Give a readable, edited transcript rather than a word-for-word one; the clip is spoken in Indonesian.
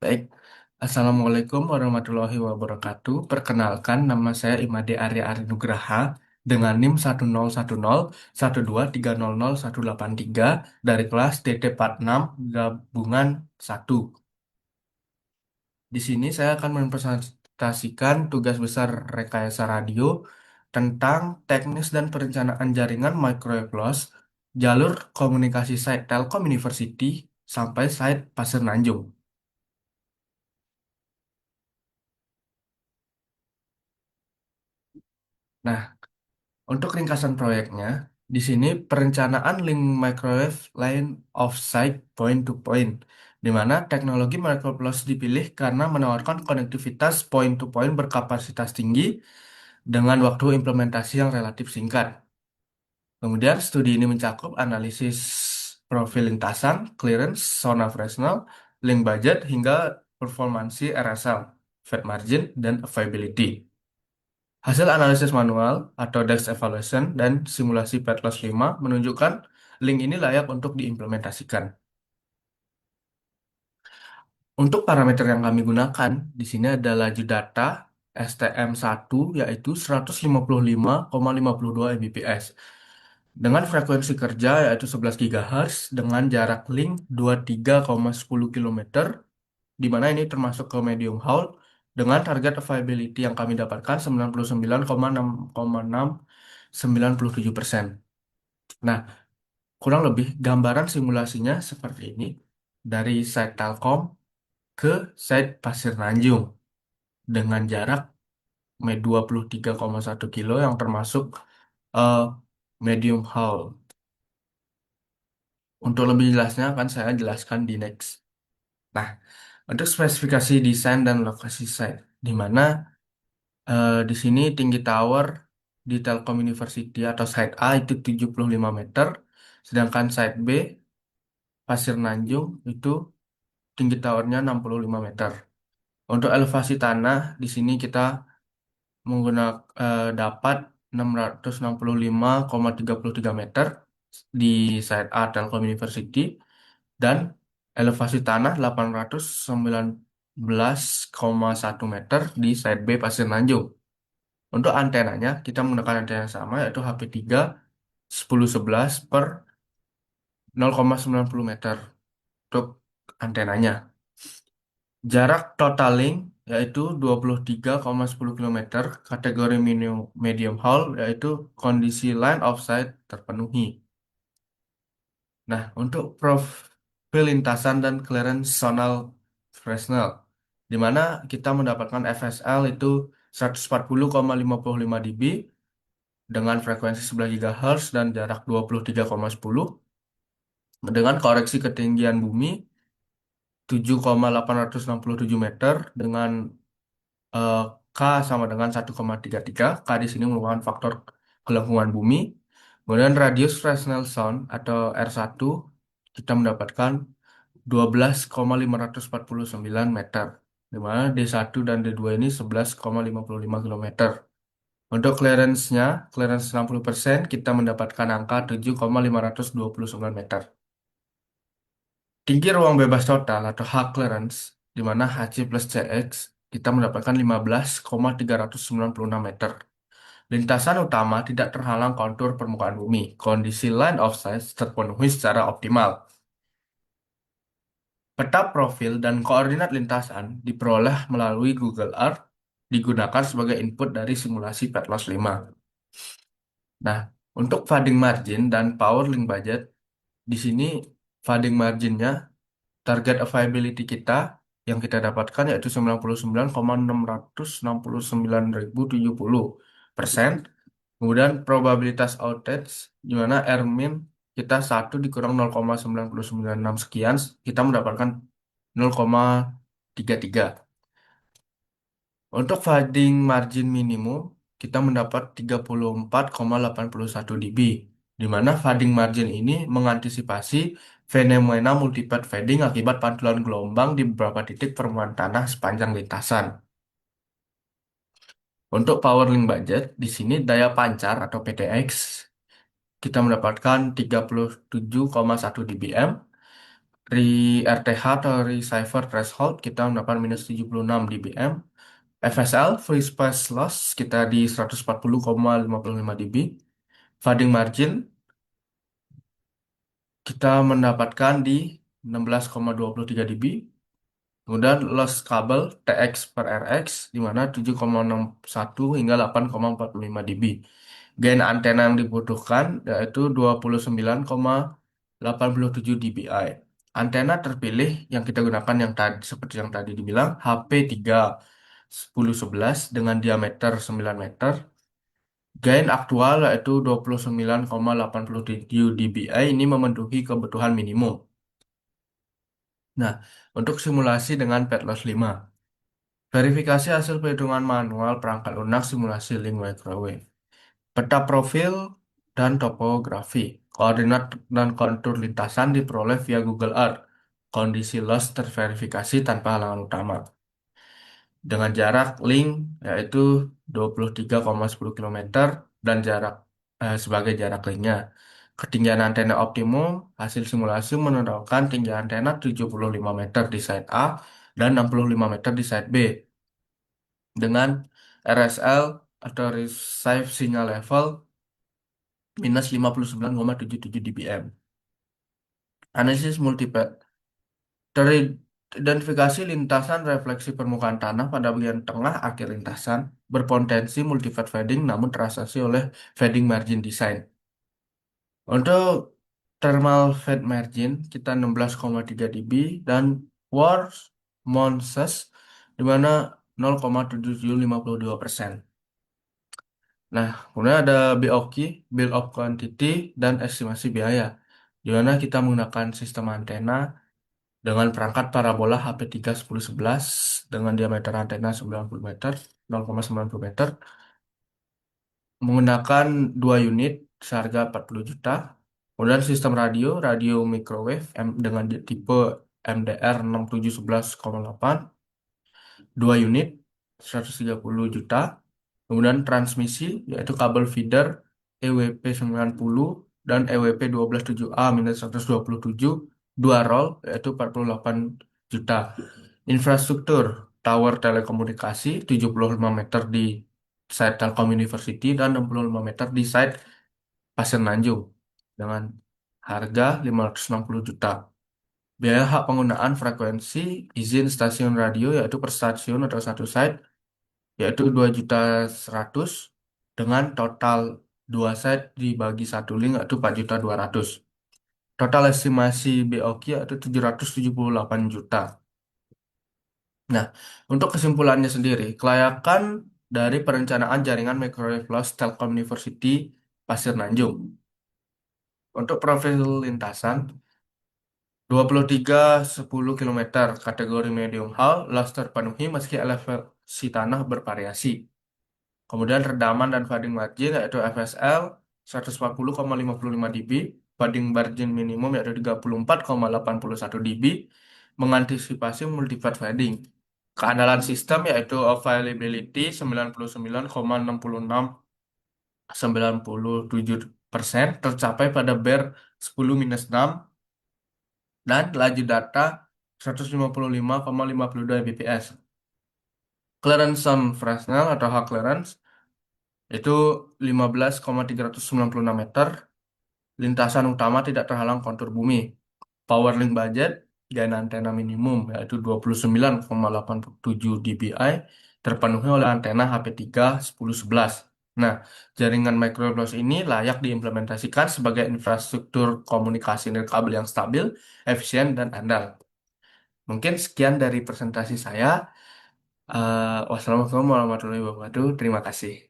Baik, Assalamualaikum warahmatullahi wabarakatuh. Perkenalkan, nama saya Imade Arya Arinugraha dengan NIM 1010123000183 dari kelas TT46 gabungan 1. Di sini saya akan mempresentasikan tugas besar rekayasa radio tentang teknis dan perencanaan jaringan microwave loss, jalur komunikasi site Telkom University sampai site Pasir Nanjung. Nah, untuk ringkasan proyeknya, di sini perencanaan link microwave line of sight point to point, di mana teknologi microwave dipilih karena menawarkan konektivitas point to point berkapasitas tinggi dengan waktu implementasi yang relatif singkat. Kemudian studi ini mencakup analisis profil lintasan, clearance, zona Fresnel, link budget, hingga performansi RSL, fat margin, dan availability. Hasil analisis manual atau desk evaluation dan simulasi Petlos 5 menunjukkan link ini layak untuk diimplementasikan. Untuk parameter yang kami gunakan, di sini ada laju data STM1 yaitu 155,52 Mbps dengan frekuensi kerja yaitu 11 GHz dengan jarak link 23,10 km, di mana ini termasuk ke medium haul dengan target availability yang kami dapatkan 99,697%. Nah, kurang lebih gambaran simulasinya seperti ini dari site Telkom ke site Pasir Nanjung dengan jarak 23,1 kilo yang termasuk eh, medium haul. Untuk lebih jelasnya akan saya jelaskan di next. Nah, untuk spesifikasi desain dan lokasi site, di mana di sini tinggi tower di Telkom University atau site A itu 75 meter, sedangkan site B Pasir Nanjung itu tinggi towernya 65 meter. Untuk elevasi tanah di sini kita dapat 665,33 meter di site A Telkom University dan elevasi tanah 819,1 meter di site B Pasir Nanjung. Untuk antenanya, kita menggunakan antena yang sama yaitu HP3 1011 per 0,90 meter untuk antenanya. Jarak total link yaitu 23,10 kilometer, kategori medium haul yaitu kondisi line of sight terpenuhi. Nah, untuk profil lintasan dan clearance zonal Fresnel, di mana kita mendapatkan FSL itu 140,55 dB dengan frekuensi 11 GHz dan jarak 23,10 dengan koreksi ketinggian bumi 7,867 meter dengan eh, K sama dengan 1,33. K di sini merupakan faktor kelengkungan bumi. Kemudian radius Fresnel zone atau R1 kita mendapatkan 12,549 meter. Di mana D1 dan D2 ini 11,55 kilometer. Untuk clearance-nya, clearance 60%, kita mendapatkan angka 7,529 meter. Tinggi ruang bebas total atau H clearance, di mana HC plus CX, kita mendapatkan 15,396 meter. Lintasan utama tidak terhalang kontur permukaan bumi. Kondisi line of sight terpenuhi secara optimal. Peta profil dan koordinat lintasan diperoleh melalui Google Earth, digunakan sebagai input dari simulasi Petlos 5. Nah, untuk funding margin dan power link budget, di sini funding marginnya target availability kita yang kita dapatkan yaitu 99,669.070%. Kemudian probabilitas outage di mana R min kita 1 dikurang 0,9096 sekian, kita mendapatkan 0,33. Untuk funding margin minimum, kita mendapat 34,81 dB, di mana funding margin ini mengantisipasi fenomena multipath fading akibat pantulan gelombang di beberapa titik permukaan tanah sepanjang lintasan. Untuk power link budget, di sini daya pancar atau PTX, kita mendapatkan 37,1 dBm, RTH atau receiver threshold kita mendapat minus 76 dBm. FSL free space loss kita di 140,55 dB. Fading margin kita mendapatkan di 16,23 dB. Kemudian loss kabel TX per RX di mana 7,61 hingga 8,45 dB. Gain antena yang dibutuhkan yaitu 29,87 dBi. Antena terpilih yang kita gunakan yang tadi seperti yang tadi dibilang HP3 1011 dengan diameter 9 meter. Gain aktual yaitu 29,87 dBi ini memenuhi kebutuhan minimum. Nah, untuk simulasi dengan PetLoss 5. Verifikasi hasil perhitungan manual perangkat lunak simulasi link microwave. Peta profil dan topografi. Koordinat dan kontur lintasan diperoleh via Google Earth. Kondisi loss terverifikasi tanpa halangan utama. Dengan jarak link yaitu 23,10 km dan jarak sebagai jarak linknya. Ketinggian antena optimum, hasil simulasi menunjukkan tinggi antena 75 meter di side A dan 65 meter di side B dengan RSL atau Received Signal Level minus 59,77 dBm. Analisis multiplet teridentifikasi lintasan refleksi permukaan tanah pada bagian tengah akhir lintasan berpotensi multifat fading namun terasasi oleh fading margin design. Untuk thermal fade margin kita 16,3 dB dan worst Monses di mana 0,7752%. Nah, kemudian ada BOQ, Bill of Quantity, dan estimasi biaya, di mana kita menggunakan sistem antena dengan perangkat parabola HP3 1011 dengan diameter antena 90 meter, 0,90 meter, menggunakan dua unit seharga 40 juta. Kemudian sistem radio, radio microwave dengan tipe MDR 6711,8 dua unit 130 juta. Kemudian transmisi yaitu kabel feeder EWP 90 dan EWP 127A 127 dua roll yaitu 48 juta. Infrastruktur tower telekomunikasi 75 meter di site Telkom University dan 65 meter di site Pasir Nanjung dengan harga 560 juta. Biaya hak penggunaan frekuensi izin stasiun radio yaitu per stasiun atau satu site yaitu 2.100.000 dengan total dua set dibagi satu link yaitu 4.200.000. Total estimasi BOQ yaitu 778 juta. Nah, untuk kesimpulannya sendiri, kelayakan dari perencanaan jaringan microwave loss Telkom University Pasir Nanjung. Untuk profil lintasan 23-10 km kategori medium hull loss terpenuhi meski elevasi tanah bervariasi. Kemudian redaman dan fading margin yaitu FSL 140,55 dB, fading margin minimum yaitu 34,81 dB, mengantisipasi multifat fading. Keandalan sistem yaitu availability 99,66-97% tercapai pada BER 10-6 dan laju data 155,52 Mbps. Clearance sound Fresnel atau hard clearance itu 15,396 meter. Lintasan utama tidak terhalang kontur bumi. Power link budget dan antena minimum yaitu 29,87 dBi terpenuhi oleh antena HP3 1011. Nah, jaringan microbus ini layak diimplementasikan sebagai infrastruktur komunikasi nirkabel yang stabil, efisien, dan andal. Mungkin sekian dari presentasi saya. Wassalamualaikum warahmatullahi wabarakatuh. Terima kasih.